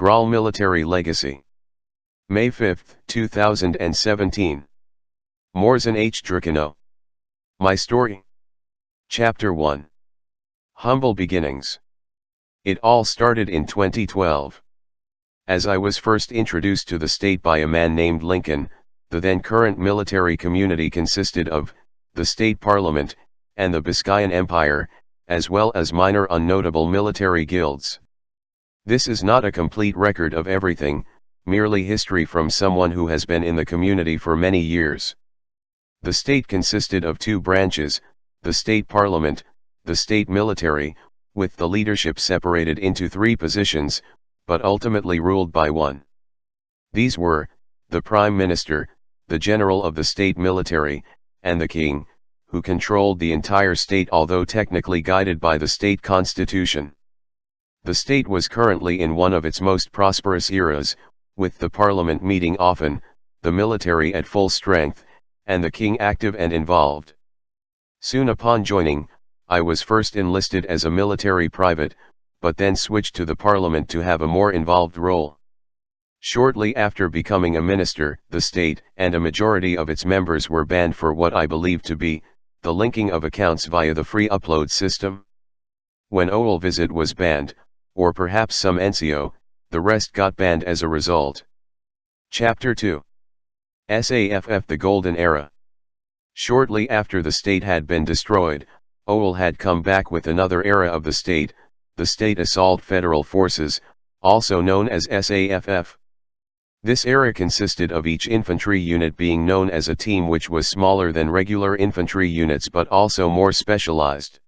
Graal Military Legacy. May 5, 2017. Morzan H. Dracano. My Story. Chapter 1. Humble Beginnings. It all started in 2012. As I was first introduced to the state by a man named Lincoln, the then current military community consisted of the state parliament and the Biscayan Empire, as well as minor unnotable military guilds. This is not a complete record of everything, merely history from someone who has been in the community for many years. The state consisted of two branches, the state parliament, the state military, with the leadership separated into three positions, but ultimately ruled by one. These were, the Prime Minister, the General of the state military, and the King, who controlled the entire state although technically guided by the state constitution. The state was currently in one of its most prosperous eras, with the parliament meeting often, the military at full strength, and the king active and involved. Soon upon joining, I was first enlisted as a military private, but then switched to the parliament to have a more involved role. Shortly after becoming a minister, the state and a majority of its members were banned for what I believe to be the linking of accounts via the free upload system. When OL Visit was banned, or perhaps some NCO, the rest got banned as a result. Chapter 2. SAFF The Golden Era. Shortly after the state had been destroyed, OL had come back with another era of the State Assault Federal Forces, also known as SAFF. This era consisted of each infantry unit being known as a team, which was smaller than regular infantry units but also more specialized.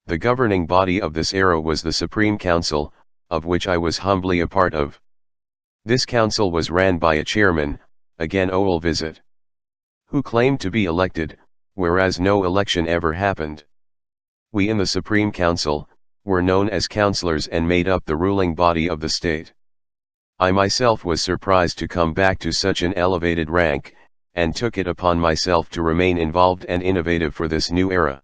The governing body of this era was the Supreme Council, of which I was humbly a part of. This council was ran by a chairman, again OL Visit, who claimed to be elected, whereas no election ever happened. We in the Supreme Council were known as councillors and made up the ruling body of the state. I myself was surprised to come back to such an elevated rank, and took it upon myself to remain involved and innovative for this new era.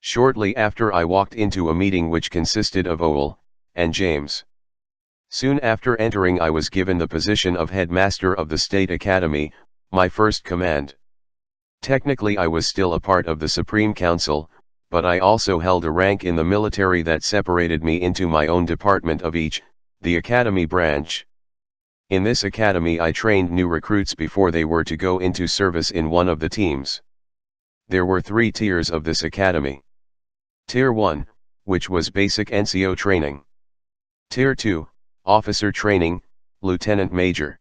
Shortly after, I walked into a meeting which consisted of OL and James. Soon after entering, I was given the position of headmaster of the State Academy, my first command. Technically I was still a part of the Supreme Council, but I also held a rank in the military that separated me into my own department of each, the Academy branch. In this academy I trained new recruits before they were to go into service in one of the teams. There were 3 tiers of this academy. Tier 1, which was basic NCO training. Tier 2, officer training, lieutenant major.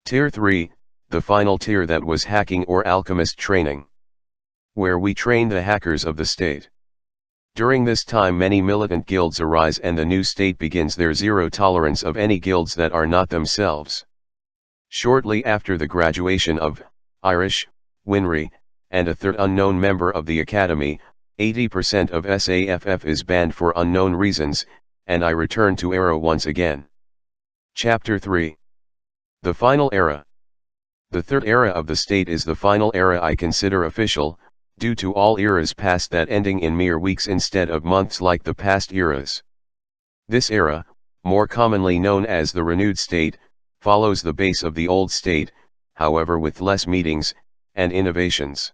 Tier 3, the final tier, that was hacking or alchemist training, where we trained the hackers of the state. During this time many militant guilds arise and the new state begins their zero tolerance of any guilds that are not themselves. Shortly after the graduation of Irish, Winry, and a third unknown member of the academy, 80% of SAFF is banned for unknown reasons, and I return to era once again. Chapter 3. The Final Era. The third era of the state is the final era I consider official, due to all eras past that ending in mere weeks instead of months like the past eras. This era, more commonly known as the renewed state, follows the base of the old state, however with less meetings and innovations.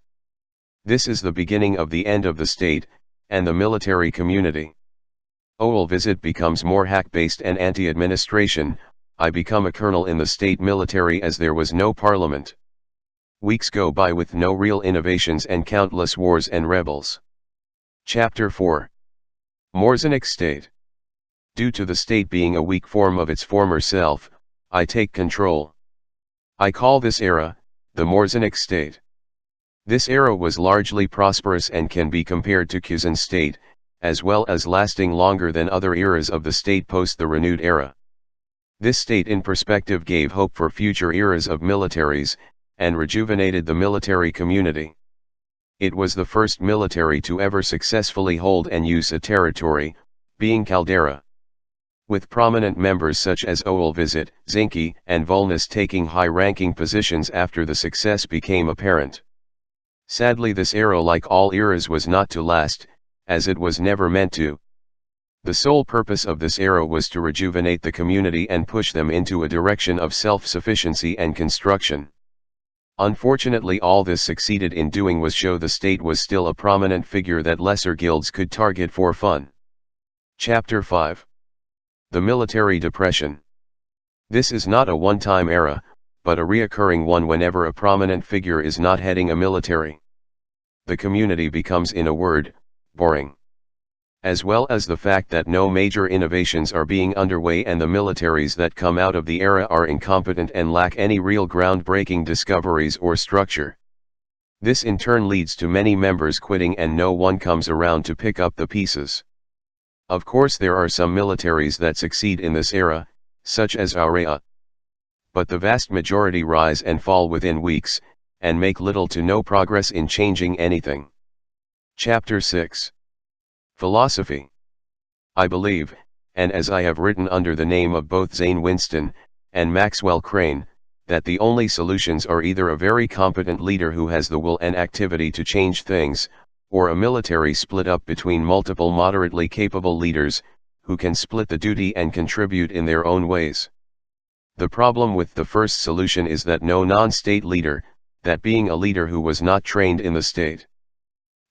This is the beginning of the end of the state and the military community. OL Visit becomes more hack-based and anti-administration. I become a colonel in the state military as there was no parliament. Weeks go by with no real innovations and countless wars and rebels. Chapter 4. Morzanic State. Due to the state being a weak form of its former self, I take control. I call this era the Morzanic State. This era was largely prosperous and can be compared to Kazan state, as well as lasting longer than other eras of the state post the renewed era. This state in perspective gave hope for future eras of militaries, and rejuvenated the military community. It was the first military to ever successfully hold and use a territory, being Caldera. With prominent members such as OL Visit, Zinke, and Volnus taking high-ranking positions after the success became apparent. Sadly, this era, like all eras, was not to last, as it was never meant to. The sole purpose of this era was to rejuvenate the community and push them into a direction of self-sufficiency and construction. Unfortunately, all this succeeded in doing was show the state was still a prominent figure that lesser guilds could target for fun. Chapter 5. The Military Depression. This is not a one-time era, but a reoccurring one whenever a prominent figure is not heading a military. The community becomes, in a word, boring. As well as the fact that no major innovations are being underway and the militaries that come out of the era are incompetent and lack any real groundbreaking discoveries or structure. This in turn leads to many members quitting and no one comes around to pick up the pieces. Of course there are some militaries that succeed in this era, such as Aurea. But the vast majority rise and fall within weeks, and make little to no progress in changing anything. Chapter 6. Philosophy. I believe, and as I have written under the name of both Zane Winston and Maxwell Crane, that the only solutions are either a very competent leader who has the will and activity to change things, or a military split up between multiple moderately capable leaders, who can split the duty and contribute in their own ways. The problem with the first solution is that no non-state leader, that being a leader who was not trained in the state,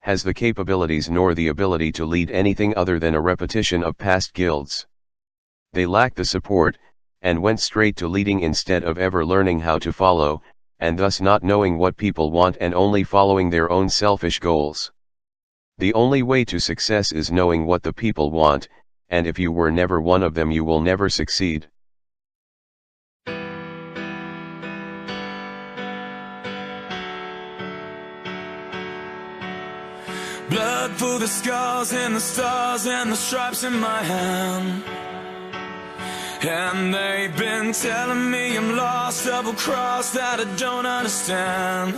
has the capabilities nor the ability to lead anything other than a repetition of past guilds. They lack the support, and went straight to leading instead of ever learning how to follow, and thus not knowing what people want and only following their own selfish goals. The only way to success is knowing what the people want, and if you were never one of them you will never succeed. Blood for the scars and the stars and the stripes in my hand. And they've been telling me I'm lost, double-crossed, that I don't understand.